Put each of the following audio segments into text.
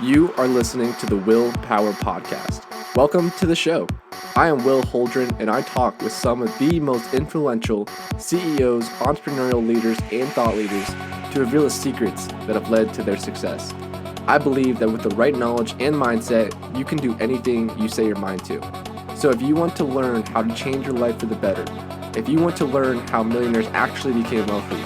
You are listening to the WillPower Podcast. Welcome to the show. I am Will Holdren, and I talk with some of the most influential CEOs, entrepreneurial leaders, and thought leaders to reveal the secrets that have led to their success. I believe that with the right knowledge and mindset, you can do anything you say your mind to. So if you want to learn how to change your life for the better, if you want to learn how millionaires actually became wealthy,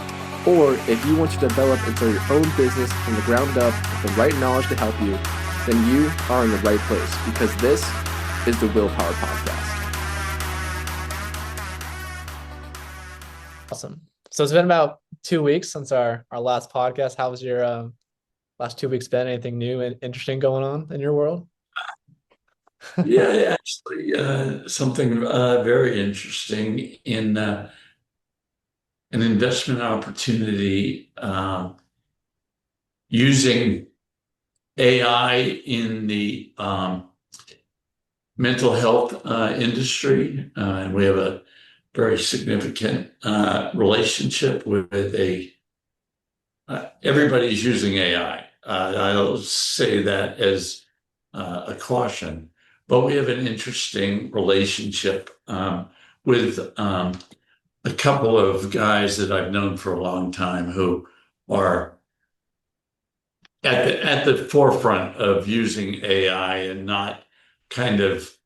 or if you want to develop and start your own business from the ground up with the right knowledge to help you, then you are in the right place because this is the WillPower Podcast. Awesome. So it's been about 2 weeks since our last podcast. How was your last 2 weeks been? Anything new and interesting going on in your world? Yeah, actually, something very interesting in an investment opportunity using AI in the mental health industry. And we have a very significant relationship with everybody's using AI. I'll say that as a caution. But we have an interesting relationship with a couple of guys that I've known for a long time who are at the forefront of using AI and not kind of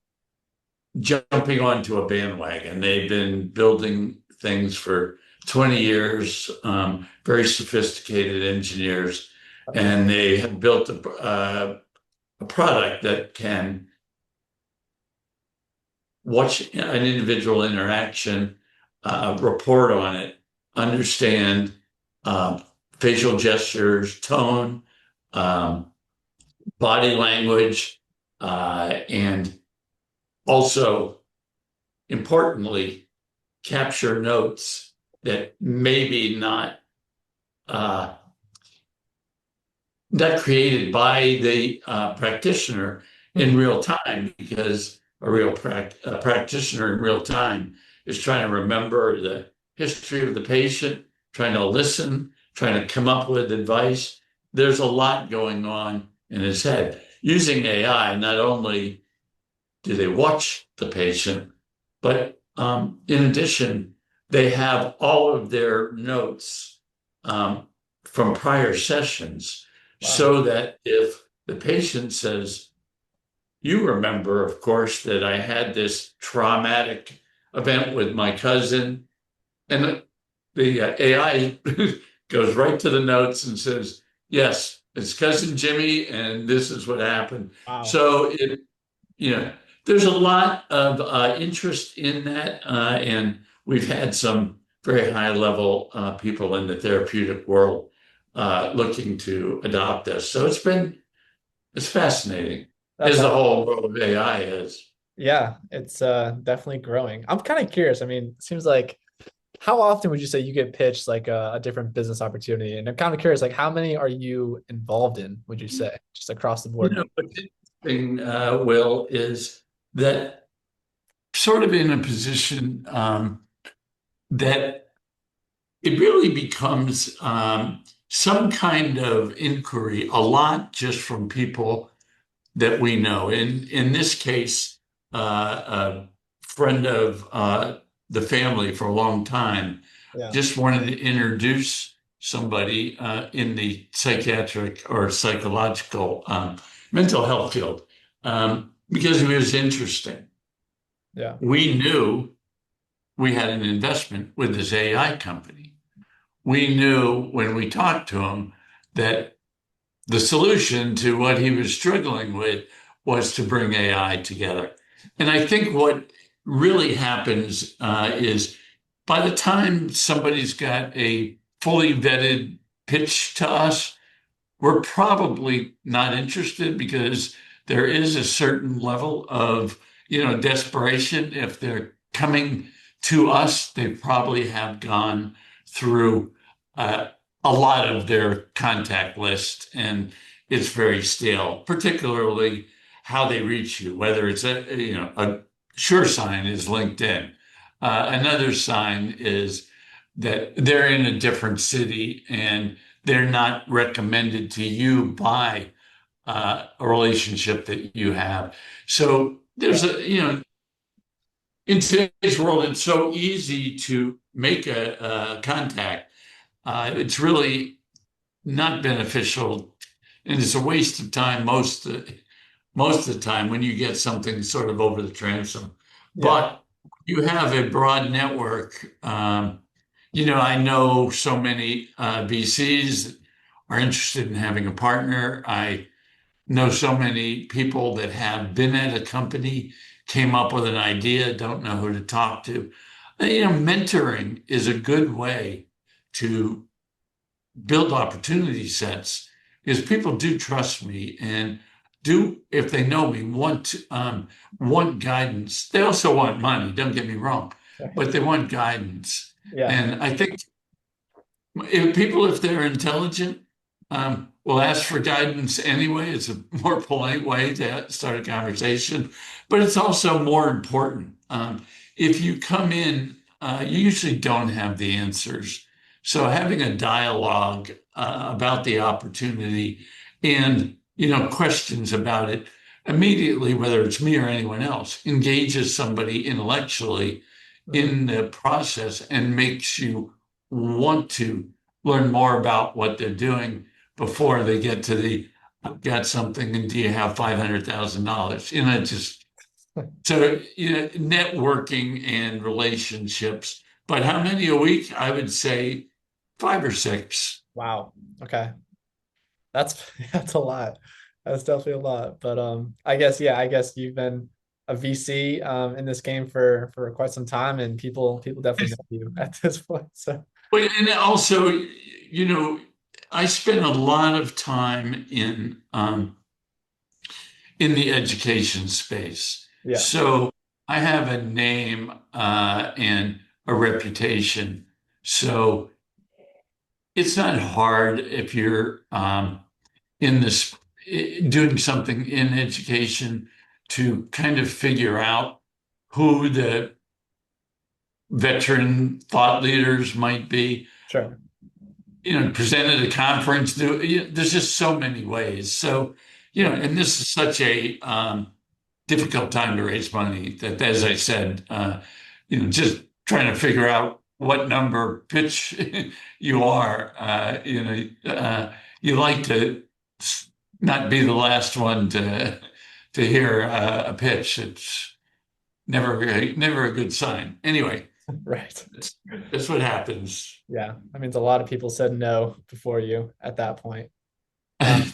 jumping onto a bandwagon. They've been building things for 20 years, very sophisticated engineers, and they have built a product that can watch an individual interaction, report on it, understand facial gestures, tone, body language, and also, importantly, capture notes that maybe not created by the practitioner in real time, because a real practitioner in real time is trying to remember the history of the patient, trying to listen, trying to come up with advice. There's a lot going on in his head. Using AI, not only do they watch the patient, but in addition, they have all of their notes from prior sessions. Wow. So that if the patient says, "You remember, of course, that I had this traumatic event with my cousin," and the AI goes right to the notes and says, "Yes, it's cousin Jimmy, and this is what happened." Wow. So there's a lot of interest in that, and we've had some very high-level people in the therapeutic world looking to adopt this. So it's fascinating. As the whole world of AI is. Yeah, it's definitely growing. I'm kind of curious. I mean, it seems like, how often would you say you get pitched like a different business opportunity? And I'm kind of curious, like, how many are you involved in, would you say, just across the board? What's interesting, Will, is that sort of in a position that it really becomes some kind of inquiry, a lot just from people that we know. In this case, a friend of the family for a long time just wanted to introduce somebody in the psychiatric or psychological mental health field because it was interesting. Yeah, we knew we had an investment with this AI company. We knew when we talked to him that the solution to what he was struggling with was to bring AI together. And I think what really happens is by the time somebody's got a fully vetted pitch to us, we're probably not interested because there is a certain level of, desperation. If they're coming to us, they probably have gone through a lot of their contact list, and it's very stale, particularly how they reach you, whether it's a sure sign is LinkedIn. Another sign is that they're in a different city and they're not recommended to you by a relationship that you have. So there's in today's world, it's so easy to make a contact. It's really not beneficial, and it's a waste of time most of the time when you get something sort of over the transom. Yeah. But you have a broad network. I know so many VCs that are interested in having a partner. I know so many people that have been at a company, came up with an idea, don't know who to talk to. Mentoring is a good way to build opportunity sets because people do trust me and do, if they know me, want guidance. They also want money, don't get me wrong, but they want guidance. Yeah. And I think if they're intelligent, will ask for guidance anyway. It's a more polite way to start a conversation, but it's also more important. If you come in, you usually don't have the answers. So having a dialogue about the opportunity and questions about it immediately, whether it's me or anyone else, engages somebody intellectually in the process and makes you want to learn more about what they're doing before they get to I've got something and do you have $500,000? Networking and relationships. But how many a week? I would say 5 or 6. Wow. Okay. That's a lot. That's definitely a lot. But I guess you've been a VC in this game for quite some time, and people definitely know you at this point. So But and also, I spent a lot of time in the education space. yeah, So I have a name and a reputation. So it's not hard if you're in this doing something in education to kind of figure out who the veteran thought leaders might be. sure. Present at a conference. There's just so many ways. So, and this is such a difficult time to raise money that, as I said, just trying to figure out what number pitch you are. You like to not be the last one to hear a pitch. It's never a good sign. Anyway, Right. that's what happens. Yeah. That means a lot of people said no before you at that point. And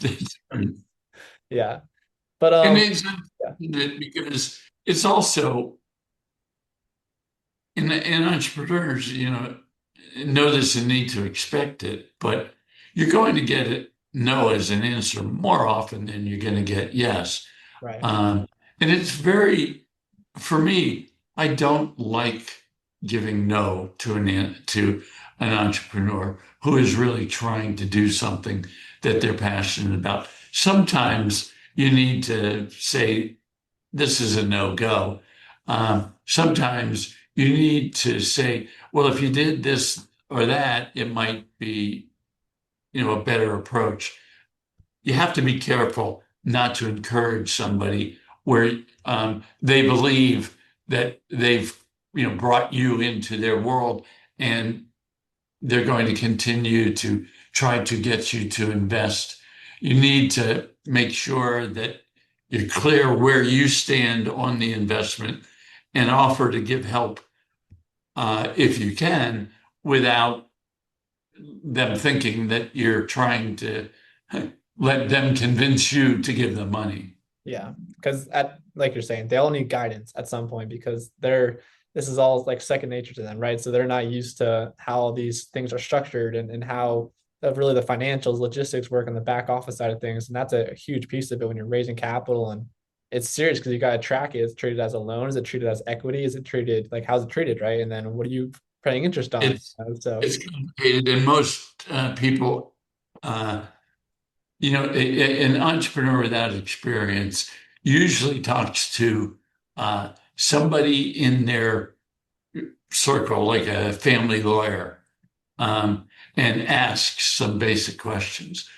Yeah. But it's yeah. because it's also in entrepreneurs, know this and need to expect it, but you're going to get it no as an answer more often than you're going to get yes. Right. And it's for me, I don't like giving no to an entrepreneur who is really trying to do something that they're passionate about. Sometimes you need to say, this is a no-go. Sometimes you need to say, well, if you did this or that, it might be, a better approach. You have to be careful not to encourage somebody where they believe that they've, brought you into their world and they're going to continue to try to get you to invest. You need to make sure that you're clear where you stand on the investment and offer to give help if you can, without them thinking that you're trying to let them convince you to give them money. Yeah. Because like you're saying, they all need guidance at some point because this is all like second nature to them, right? So they're not used to how these things are structured and how really the financials, logistics work on the back office side of things. And that's a huge piece of it when you're raising capital. And it's serious because you got to track it. Is it treated as a loan? Is it treated as equity? Is it treated how's it treated, right? And then what are you paying interest on? It's complicated, and most people, an entrepreneur without experience usually talks to somebody in their circle, like a family lawyer, and asks some basic questions.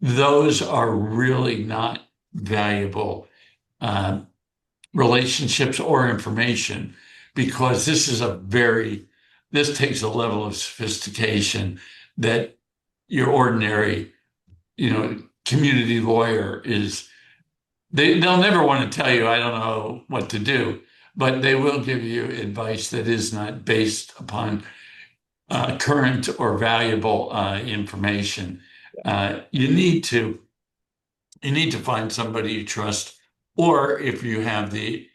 those are really not valuable uh, relationships or information, because this takes a level of sophistication that your ordinary, community lawyer they'll never want to tell you, I don't know what to do, but they will give you advice that is not based upon current or valuable information. You need to find somebody you trust, or if you have the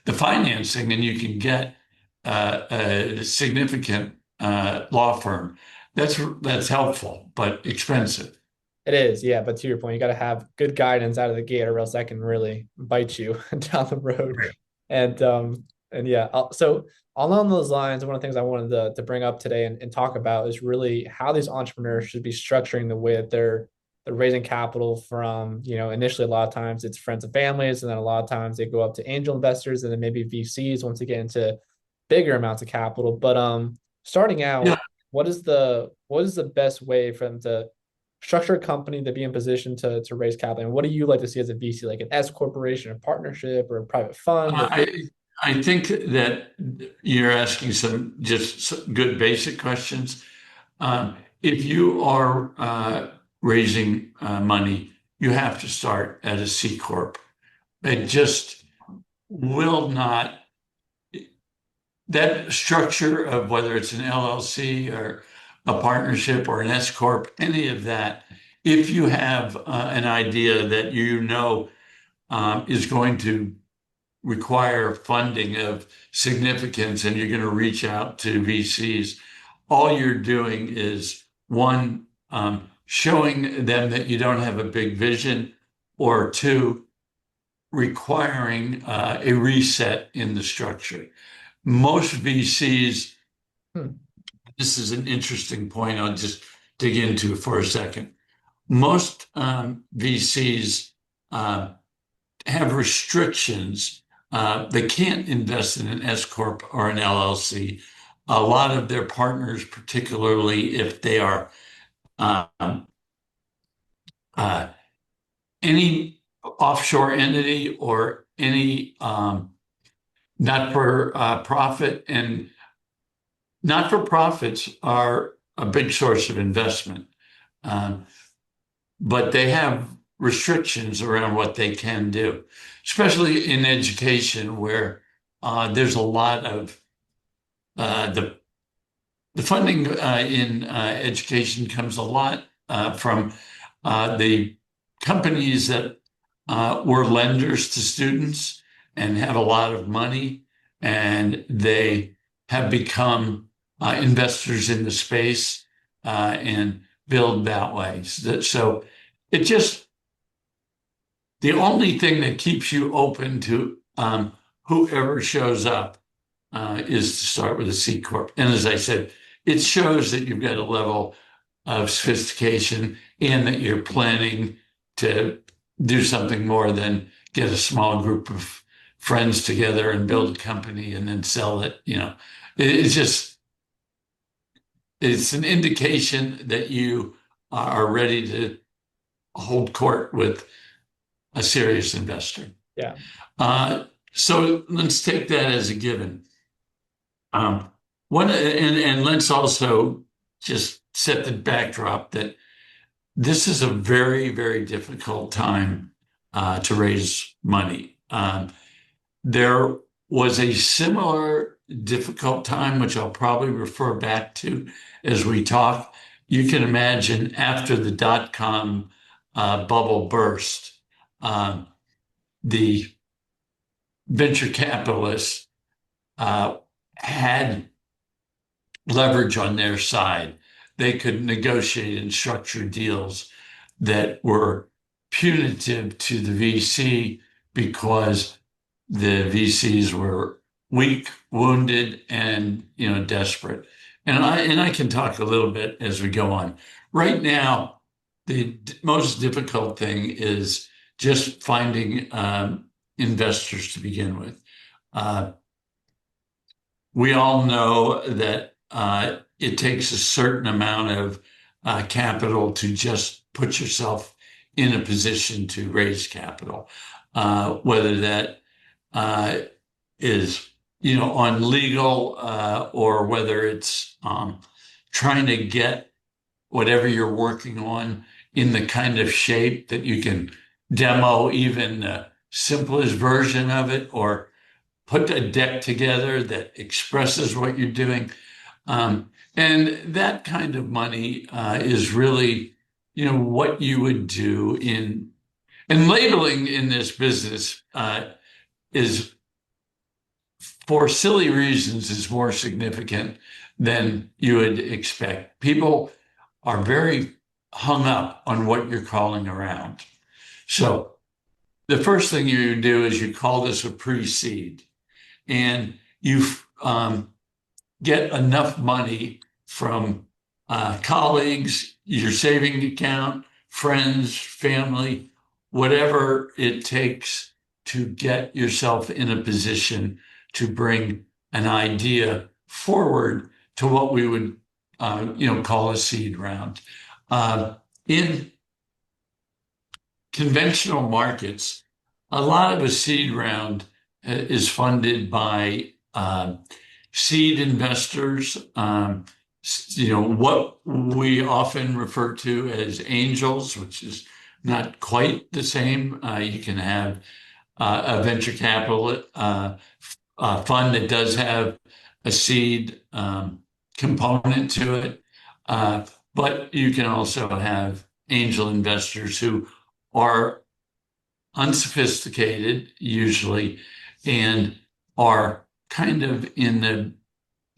financing, and you can get a significant law firm. That's helpful, but expensive. It is, yeah. But to your point, you got to have good guidance out of the gate, or else that can really bite you down the road. Right. And yeah, so along those lines, one of the things I wanted to bring up today and talk about is really how these entrepreneurs should be structuring the way that they're raising capital from, initially a lot of times it's friends and families, and then a lot of times they go up to angel investors and then maybe VCs once they get into bigger amounts of capital. But starting Yeah, out, what is the best way for them to structure a company to be in position to raise capital? And what do you like to see as a VC, like an S corporation, a partnership, or a private fund? Or I think that you're asking some good basic questions. If you are raising money, you have to start at a C corp. It just will not. That structure of whether it's an LLC or a partnership or an S corp, any of that, if you have an idea that is going to require funding of significance, and you're going to reach out to VCs, all you're doing is one, showing them that you don't have a big vision, or two, requiring a reset in the structure. Most VCs, Hmm. this is an interesting point I'll just dig into for a second. Most VCs have restrictions. They can't invest in an S corp or an LLC. A lot of their partners, particularly if they are um, uh, any offshore entity or any not for profit, and not for profits are a big source of investment, um, but they have restrictions around what they can do, especially in education, where there's a lot of the funding in education comes a lot from the companies that were lenders to students and have a lot of money, and they have become investors in the space and build that way. So it just, the only thing that keeps you open to whoever shows up is to start with a C corp. And as I said, it shows that you've got a level of sophistication and that you're planning to do something more than get a small group of friends together and build a company and then sell it. It's just, it's an indication that you are ready to hold court with a serious investor. Yeah. So let's take that as a given. And let's also just set the backdrop that this is a very, very difficult time to raise money. There was a similar difficult time, which I'll probably refer back to as we talk. You can imagine after the dot-com bubble burst, the venture capitalists had leverage on their side. They could negotiate and structure deals that were punitive to the VC, because the VCs were weak, wounded, and desperate. And I can talk a little bit as we go on. Right now, the most difficult thing is just finding investors to begin with. We all know that it takes a certain amount of capital to just put yourself in a position to raise capital, whether that is on legal or whether it's trying to get whatever you're working on in the kind of shape that you can demo even the simplest version of it, or put a deck together that expresses what you're doing. And that kind of money is really, what you would do and labeling in this business is, for silly reasons, is more significant than you would expect. People are very hung up on what you're calling around. So the first thing you do is you call this a pre-seed, and you get enough money from colleagues, your saving account, friends, family, whatever it takes to get yourself in a position to bring an idea forward to what we would call a seed round. In conventional markets, a lot of a seed round is funded by seed investors, what we often refer to as angels, which is not quite the same. You can have a venture capital fund that does have a seed component to it, but you can also have angel investors who are unsophisticated usually and are kind of in a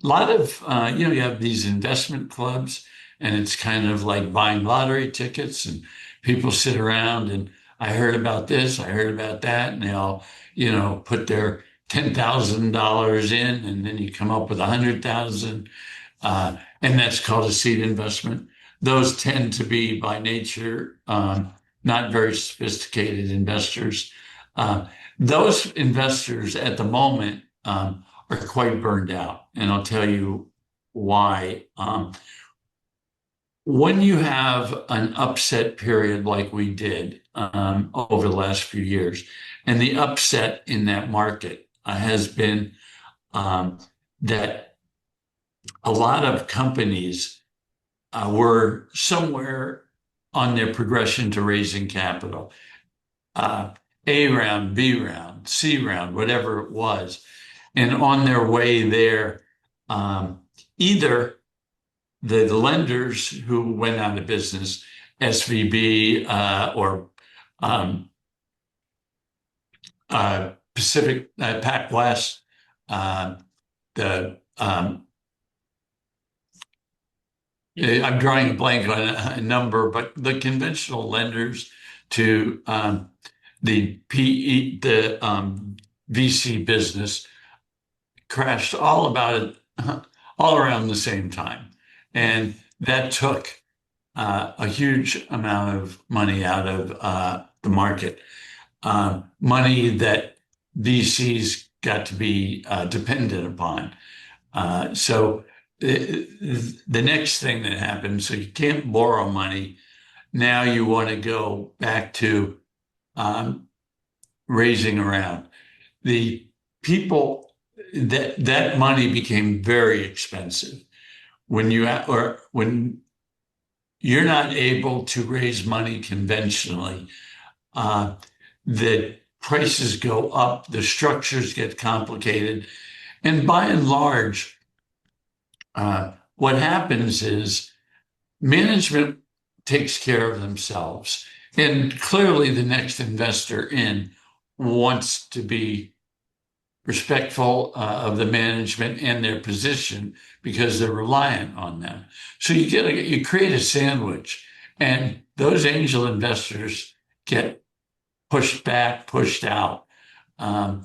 lot of, you have these investment clubs, and it's kind of like buying lottery tickets, and people sit around and I heard about this, I heard about that, and they all, put their $10,000 in, and then you come up with 100,000, and that's called a seed investment. Those tend to be by nature not very sophisticated investors. Those investors at the moment are quite burned out, and I'll tell you why. When you have an upset period like we did over the last few years, and the upset in that market has been that a lot of companies were somewhere on their progression to raising capital, A round, B round, C round, whatever it was. And on their way there, either the lenders who went out of business, SVB or Pacific PacWest, I'm drawing a blank on a number, but the conventional lenders to the PE, the VC business crashed all around the same time. And that took a huge amount of money out of the market, money that VCs got to be dependent upon. So the next thing that happened, so you can't borrow money. Now you want to go back to raising around. The people, that money became very expensive. When you're not able to raise money conventionally, the prices go up, the structures get complicated, and by and large, what happens is management takes care of themselves, and clearly the next investor in wants to be respectful of the management and their position because they're reliant on them. So you create a sandwich, and those angel investors get pushed back, pushed out. And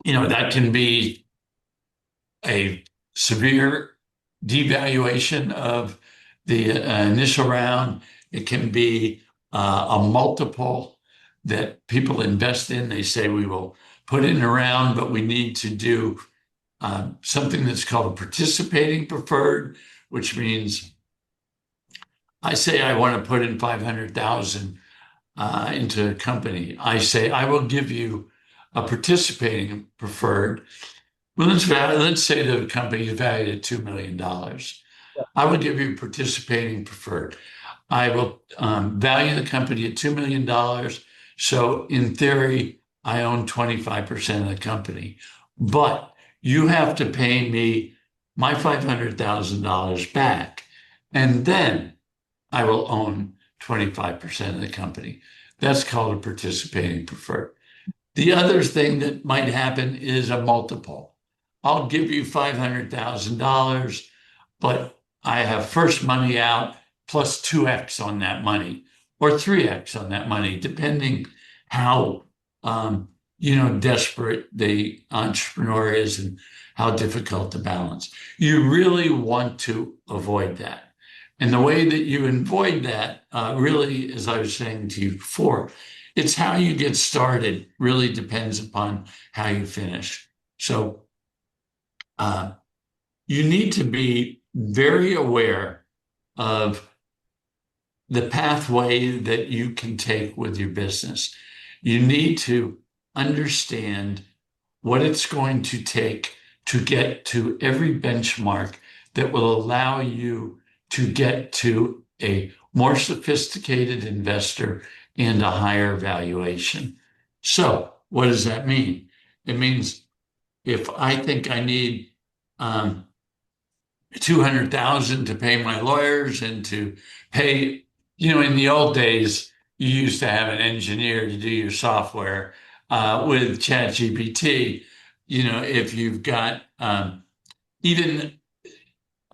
that can be a severe devaluation of the initial round. It can be a multiple that people invest in. They say, we will put in a round, but we need to do something that's called a participating preferred, which means I say I want to put in 500,000 into a company. I say I will give you a participating preferred. Well, let's say the company is valued at $2 million. I will give you participating preferred. I will value the company at $2 million. So in theory, I own 25% of the company, but you have to pay me my $500,000 back, and then I will own 25% of the company. That's called a participating preferred. The other thing that might happen is a multiple. I'll give you $500,000, but I have first money out plus 2x on that money or 3x on that money, depending how desperate the entrepreneur is and how difficult to balance. You really want to avoid that. And the way that you avoid that, really, as I was saying to you before, it's how you get started really depends upon how you finish. So you need to be very aware of the pathway that you can take with your business. You need to understand what it's going to take to get to every benchmark that will allow you to get to a more sophisticated investor and a higher valuation. So what does that mean? It means if I think I need 200,000 to pay my lawyers and to pay, in the old days, you used to have an engineer to do your software. With ChatGPT, if you've got even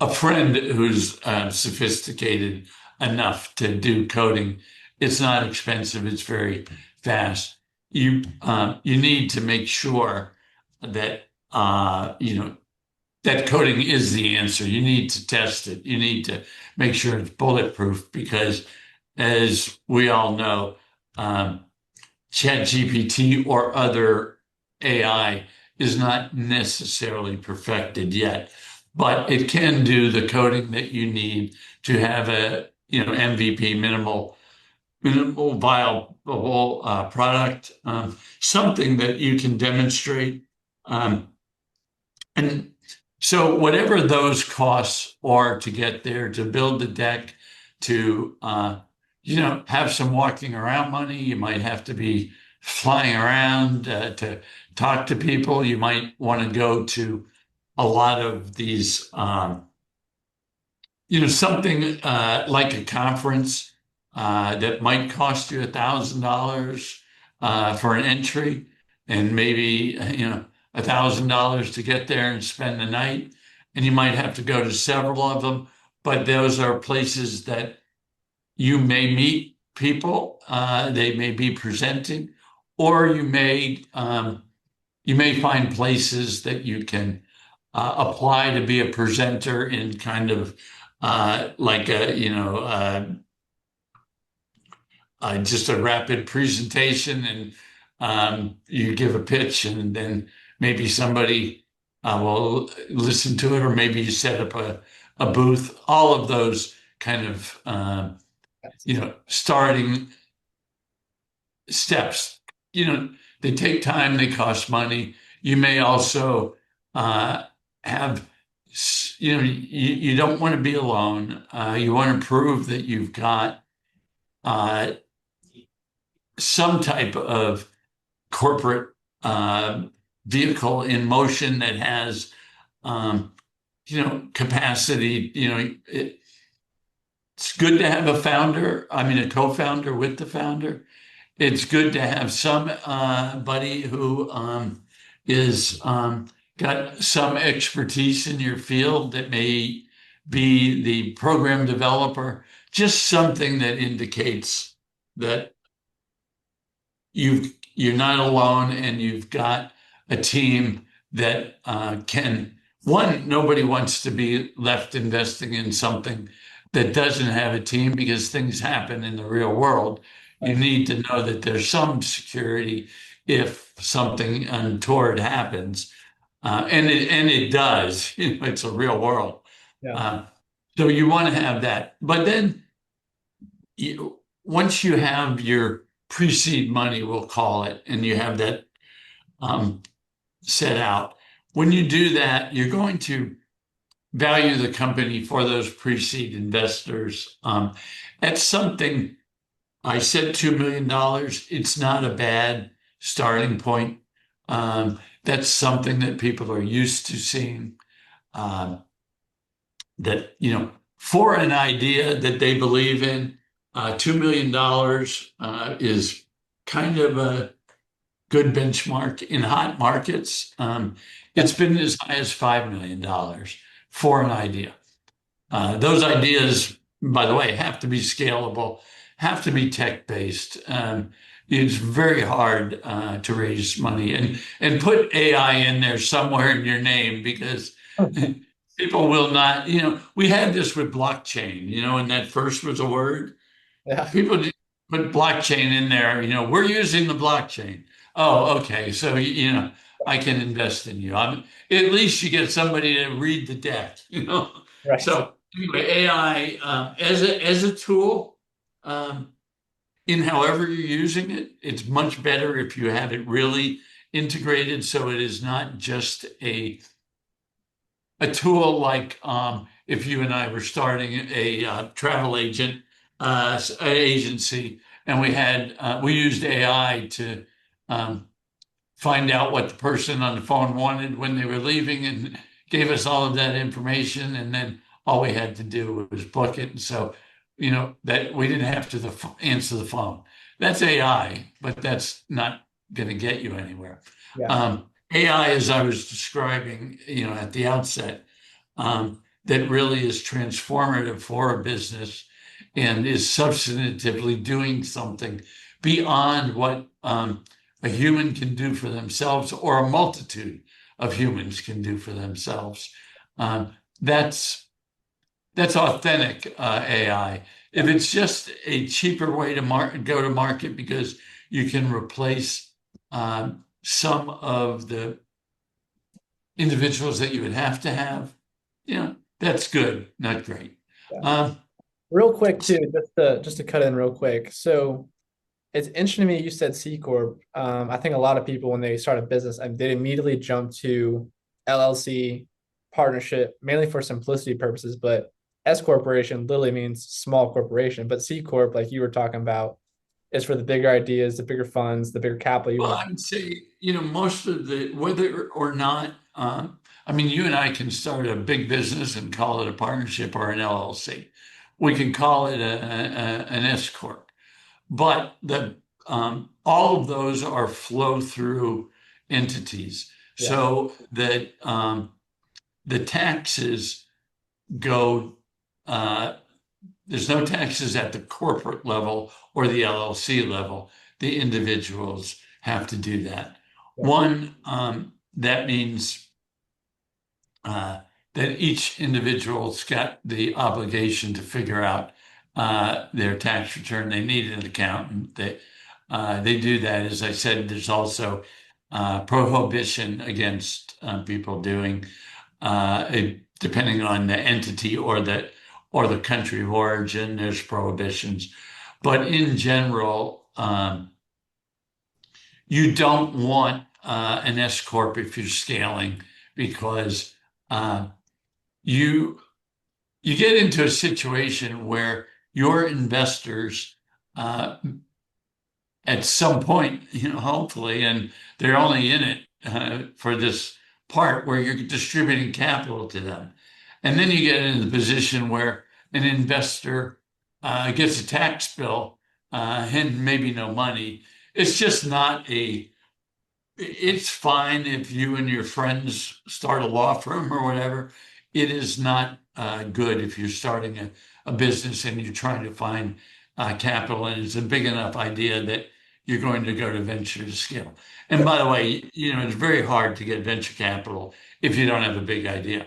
a friend who's sophisticated enough to do coding, it's not expensive. It's very fast. You need to make sure that that coding is the answer. You need to test it. You need to make sure it's bulletproof because, as we all know, ChatGPT or other AI is not necessarily perfected yet, but it can do the coding that you need to have a MVP, minimal viable product, something that you can demonstrate. And so whatever those costs are to get there, to build the deck, to have some walking around money, you might have to be flying around to talk to people. You might want to go to a lot of these, something like a conference that might cost you $1,000 for an entry, and maybe $1,000 to get there and spend the night. And you might have to go to several of them, but those are places that you may meet people. They may be presenting, or you may find places that you can apply to be a presenter in kind of like just a rapid presentation, and you give a pitch, and then maybe somebody will listen to it, or maybe you set up a booth. All of those kind of starting steps, they take time, they cost money. You may also have, you don't want to be alone. You want to prove that you've got some type of corporate vehicle in motion that has, capacity. It's good to have a co-founder with the founder. It's good to have somebody who is got some expertise in your field that may be the program developer, just something that indicates that you're not alone and you've got a team that nobody wants to be left investing in something that doesn't have a team, because things happen in the real world. You need to know that there's some security if something untoward happens. And it does. It's a real world. Yeah. So you want to have that. But then once you have your pre-seed money, we'll call it, and you have that um, set out, when you do that, you're going to value the company for those pre-seed investors at something. I said $2 million. It's not a bad starting point. That's something that people are used to seeing. Um, that, for an idea that they believe in, $2 million is kind of a good benchmark in hot markets. It's been as high as $5 million for an idea. Those ideas, by the way, have to be scalable, have to be tech-based. It's very hard to raise money and put AI in there somewhere in your name because people will not, we had this with blockchain, when that first was a word. Yeah. People just put blockchain in there, we're using the blockchain. Oh, okay. So, I can invest in you. At least you get somebody to read the deck, Right. So anyway, AI as a tool, in however you're using it, it's much better if you have it really integrated so it is not just a tool like if you and I were starting a travel agency, and we used AI to find out what the person on the phone wanted when they were leaving, and gave us all of that information, and then all we had to do was book it. And so, that we didn't have to answer the phone. That's AI, but that's not going to get you anywhere. Yeah. AI, as I was describing, at the outset, that really is transformative for a business and is substantively doing something beyond what a human can do for themselves or a multitude of humans can do for themselves. That's authentic AI. If it's just a cheaper way to go to market because you can replace some of the individuals that you would have to have, that's good, not great. Yeah. Real quick too, just to cut in real quick. So it's interesting to me you said C Corp. I think a lot of people when they start a business, they immediately jump to LLC partnership, mainly for simplicity purposes, but S corporation literally means small corporation, but C Corp, like you were talking about, is for the bigger ideas, the bigger funds, the bigger capital you Well, want. I would say, most of whether or not, you and I can start a big business and call it a partnership or an LLC. We can call it an S corp, but all of those are flow through entities, Yeah. so that the taxes go. There's no taxes at the corporate level or the LLC level. The individuals have to do that. Yeah. One, that means that each individual's got the obligation to figure out their tax return. They need an accountant. They do that. As I said, there's also prohibition against people doing, depending on the entity or the country of origin. There's prohibitions, but in general, you don't want an S corp if you're scaling, because you get into a situation where your investors at some point, hopefully, and they're only in it for this part where you're distributing capital to them. And then you get into the position where an investor gets a tax bill and maybe no money. It's just not it's fine if you and your friends start a law firm or whatever. It is not good if you're starting a business and you're trying to find capital, and it's a big enough idea that you're going to go to venture to scale. And by the way, it's very hard to get venture capital if you don't have a big idea.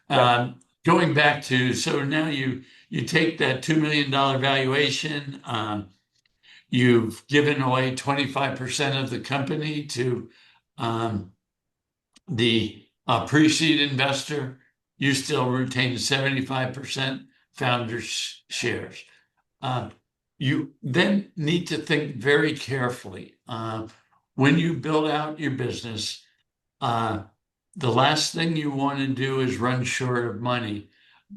Yeah. Going back to, so now you take that $2 million valuation, you've given away 25% of the company to the pre-seed investor. You still retain 75% founders shares. you then need to think very carefully. When you build out your business, the last thing you want to do is run short of money.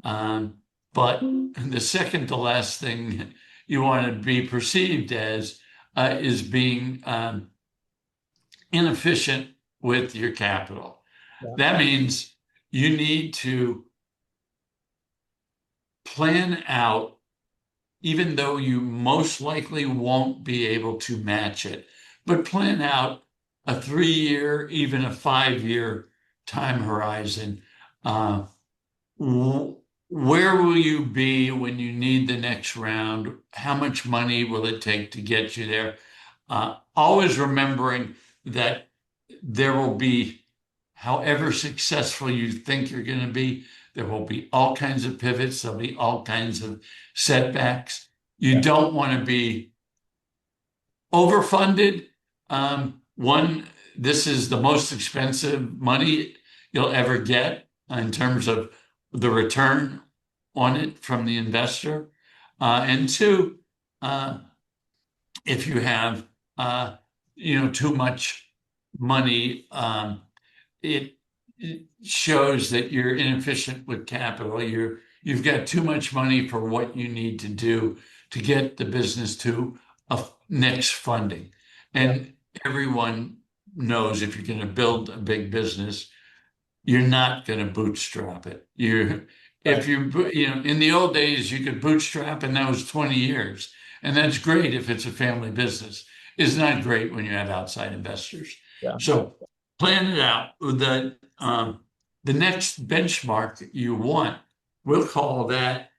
But the second to last thing you want to be perceived as is being inefficient with your capital. Yeah. That means you need to plan out, even though you most likely won't be able to match it, but plan out a 3-year, even a 5-year time horizon. Where will you be when you need the next round? How much money will it take to get you there? Always remembering that there will be, however successful you think you're going to be, there will be all kinds of pivots. There'll be all kinds of setbacks. You don't want to be overfunded. This is the most expensive money you'll ever get in terms of the return on it from the investor. And two, if you have too much money, it shows that you're inefficient with capital. You've got too much money for what you need to do to get the business to a next funding. And everyone knows if you're going to build a big business, you're not going to bootstrap it. If in the old days, you could bootstrap, and that was 20 years. And that's great if it's a family business. It's not great when you have outside investors. Yeah. So plan it out. The next benchmark that you want, we'll call that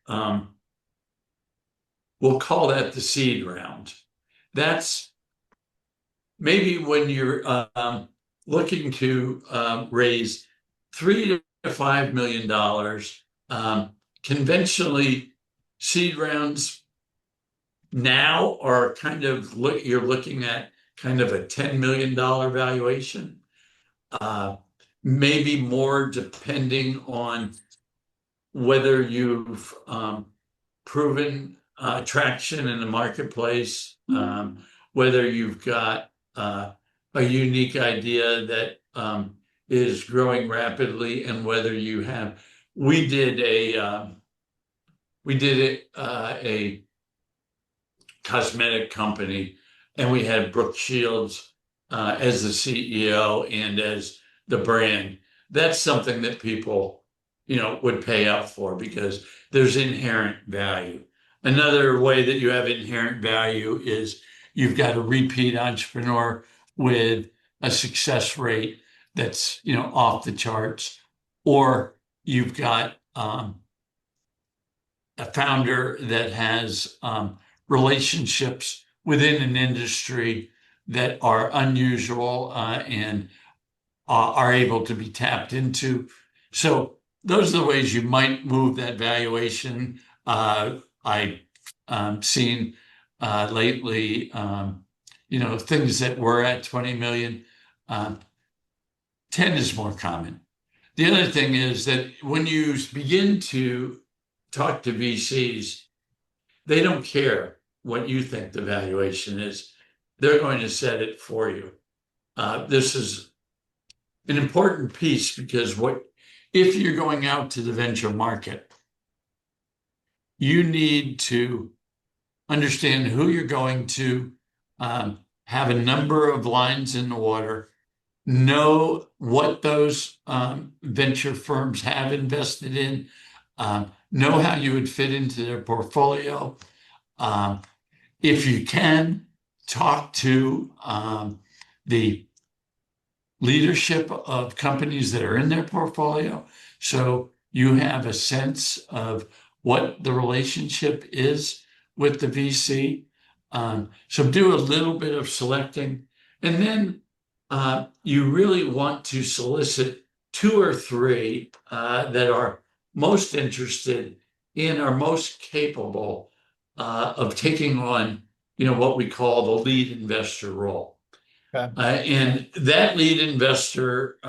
the seed round. That's maybe when you're looking to raise $3 to $5 million. Conventionally, seed rounds now are you're looking at kind of a $10 million valuation. Maybe more depending on whether you've proven traction in the marketplace, whether you've got a unique idea that is growing rapidly, and whether you have. We did a cosmetic company, and we had Brooke Shields as the CEO and as the brand. That's something that people, would pay up for because there's inherent value. Another way that you have inherent value is you've got a repeat entrepreneur with a success rate that's, off the charts, or you've got a founder that has relationships within an industry that are unusual and are able to be tapped into. So those are the ways you might move that valuation. I've seen lately, things that were at 20 million. 10 is more common. The other thing is that when you begin to talk to VCs, they don't care what you think the valuation is. They're going to set it for you. This is an important piece because if you're going out to the venture market, you need to understand who you're going to, have a number of lines in the water, know what those venture firms have invested in, know how you would fit into their portfolio. If you can, talk to the leadership of companies that are in their portfolio, so you have a sense of what the relationship is with the VC. So do a little bit of selecting, and then you really want to solicit 2 or 3 that are most interested and are most capable of taking on, what we call the lead investor role. Okay. And that lead investor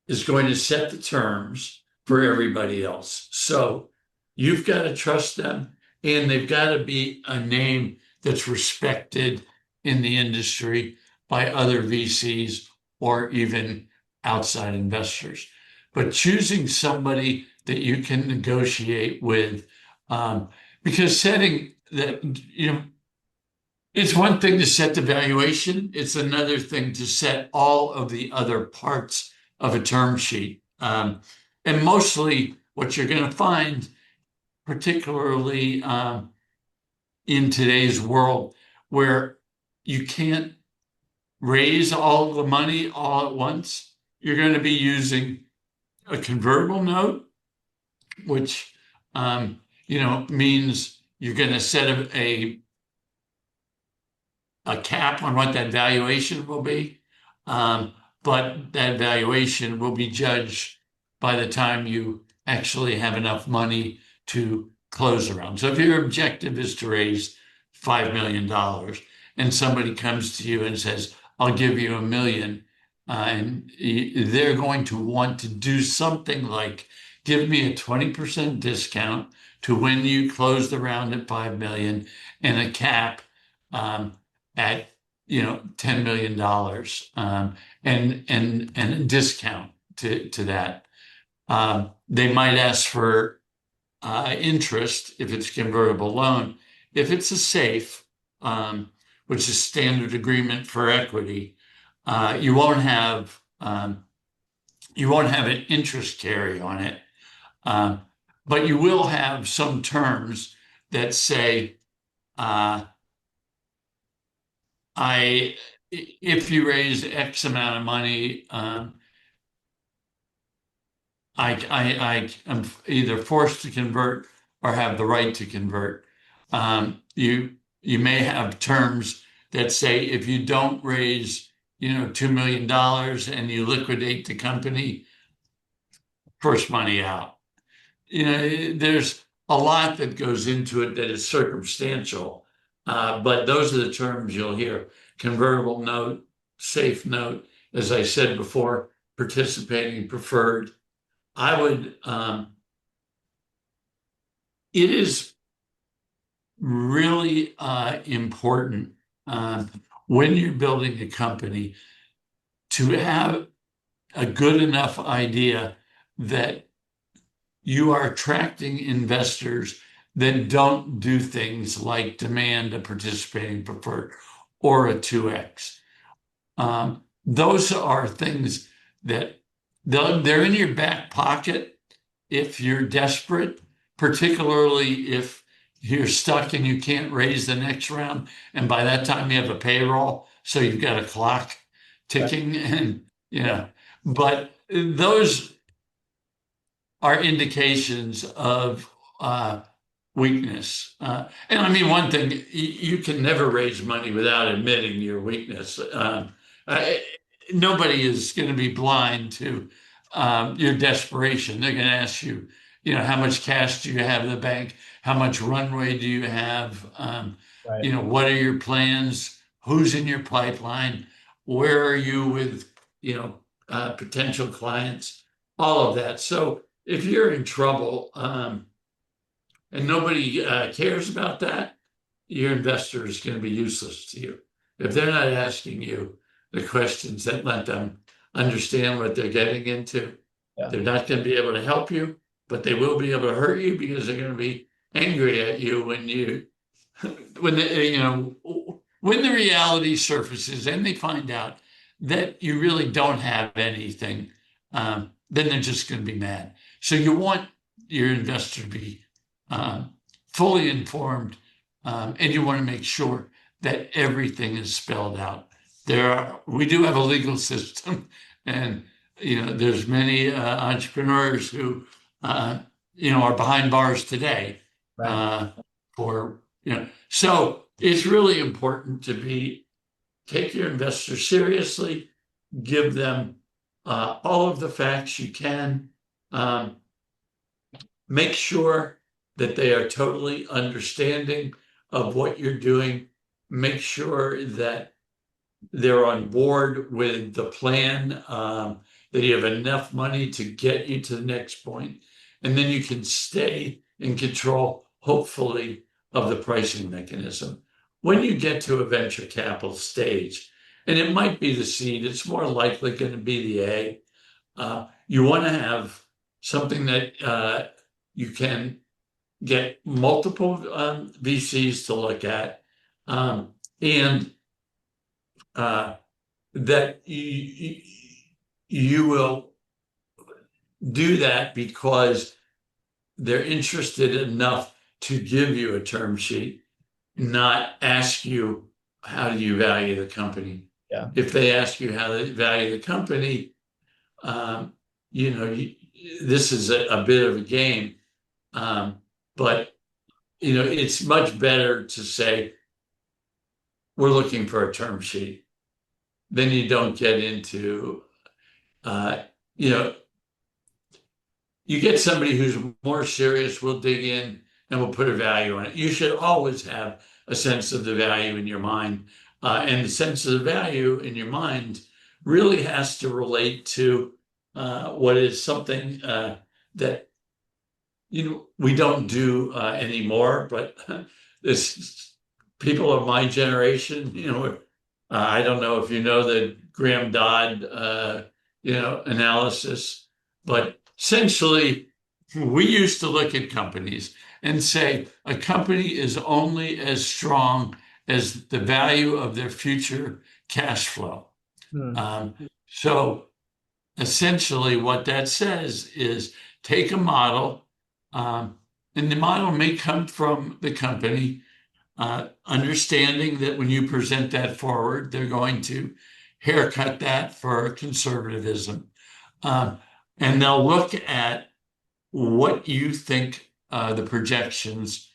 is going to set the terms for everybody else. So you've got to trust them. and they've got to be a name that's respected in the industry by other VCs or even outside investors. But choosing somebody that you can negotiate with, because setting that, it's one thing to set the valuation. It's another thing to set all of the other parts of a term sheet. And mostly what you're going to find, particularly in today's world, where you can't raise all the money all at once, you're going to be using a convertible note, which means you're going to set a cap on what that valuation will be. But that valuation will be judged by the time you actually have enough money to close around. So if your objective is to raise $5 million and somebody comes to you and says, I'll give you $1 million, and they're going to want to do something like give me a 20% discount to when you close the round at 5 million and a cap at $10 million and a discount to that. They might ask for interest if it's convertible loan. If it's a SAFE, which is standard agreement for equity, you won't have an interest carry on it, but you will have some terms that say, if you raise X amount of money, I'm either forced to convert or have the right to convert. You may have terms that say if you don't raise, $2 million and you liquidate the company, first money out. There's a lot that goes into it that is circumstantial, but those are the terms you'll hear: convertible note, SAFE note, as I said before, participating preferred. It is really important when you're building a company to have a good enough idea that you are attracting investors that don't do things like demand a participating preferred or a 2X. Those are things that they're in your back pocket if you're desperate, particularly if you're stuck and you can't raise the next round. And by that time you have a payroll, so you've got a clock ticking, and but those are indications of weakness. And I mean, one thing, you can never raise money without admitting your weakness. Nobody is going to be blind to your desperation. They're going to ask you, how much cash do you have in the bank? How much runway do you have? Right. What are your plans? Who's in your pipeline? Where are you with, potential clients? All of that. So if you're in trouble and nobody cares about that, your investor is going to be useless to you. If they're not asking you the questions that let them understand what they're getting into, they're not going to be able to help you, but they will be able to hurt you because they're going to be angry at you when the reality surfaces and they find out that you really don't have anything. Then they're just going to be mad. So you want your investor to be fully informed, and you want to make sure that everything is spelled out. We do have a legal system, and there's many entrepreneurs who are behind bars today. Right. So it's really important to take your investors seriously, give them all of the facts you can. Make sure that they are totally understanding of what you're doing. Make sure that they're on board with the plan, that you have enough money to get you to the next point. And then you can stay in control, hopefully, of the pricing mechanism. When you get to a venture capital stage, and it might be the seed, it's more likely going to be the A. You want to have something that you can get multiple VCs to look at, and that you will do that because they're interested enough to give you a term sheet, not ask you, how do you value the company? Yeah. If they ask you how to value the company, this is a bit of a game. But, it's much better to say, we're looking for a term sheet. Then you don't get into, you get somebody who's more serious, will dig in and will put a value on it. You should always have a sense of the value in your mind. And the sense of the value in your mind really has to relate to what is something that we don't do anymore. But this people of my generation, I don't know if you know the Graham Dodd, analysis, but essentially, we used to look at companies and say a company is only as strong as the value of their future cash flow. So essentially, what that says is take a model, and the model may come from the company, understanding that when you present that forward, they're going to haircut that for conservatism. And they'll look at what you think the projections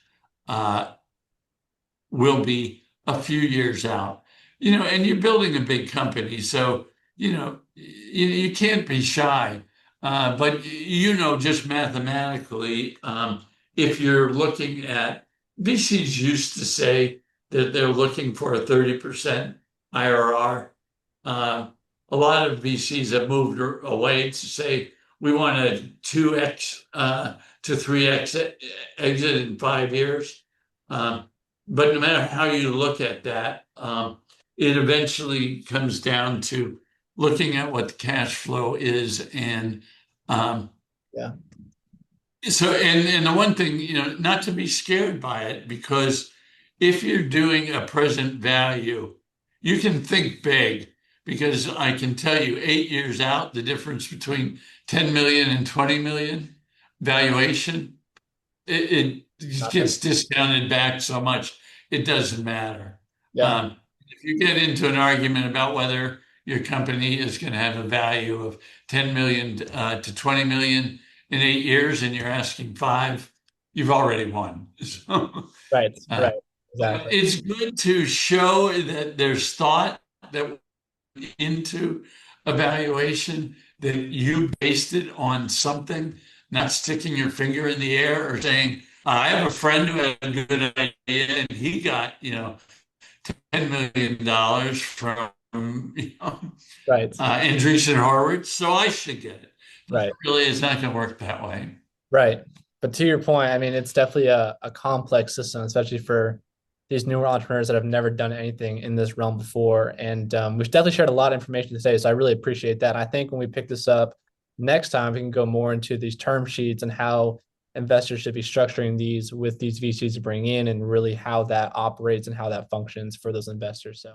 will be a few years out. And you're building a big company, so you can't be shy. But just mathematically, if you're looking at VCs used to say that they're looking for a 30% IRR. A lot of VCs have moved away to say we want a 2x to 3x exit in 5 years. But no matter how you look at that, it eventually comes down to looking at what the cash flow is. And so, and the one thing, not to be scared by it, because if you're doing a present value, you can think big. Because I can tell you 8 years out, the difference between 10 million and 20 million valuation, it gets discounted back so much, it doesn't matter. If you get into an argument about whether your company is going to have a value of 10 million to 20 million in 8 years and you're asking 5, you've already won. Right. Exactly. It's good to show that there's thought that into evaluation, that you based it on something, not sticking your finger in the air or saying, I have a friend who had a good idea and he got, $10 million from, Andreessen Horowitz, so I should get it. Right. It really is not going to work that way. Right. But to your point, I mean, it's definitely a complex system, especially for these newer entrepreneurs that have never done anything in this realm before. And we've definitely shared a lot of information today. So I really appreciate that. I think when we pick this up next time, we can go more into these term sheets and how investors should be structuring these with these VCs to bring in, and really how that operates and how that functions for those investors. So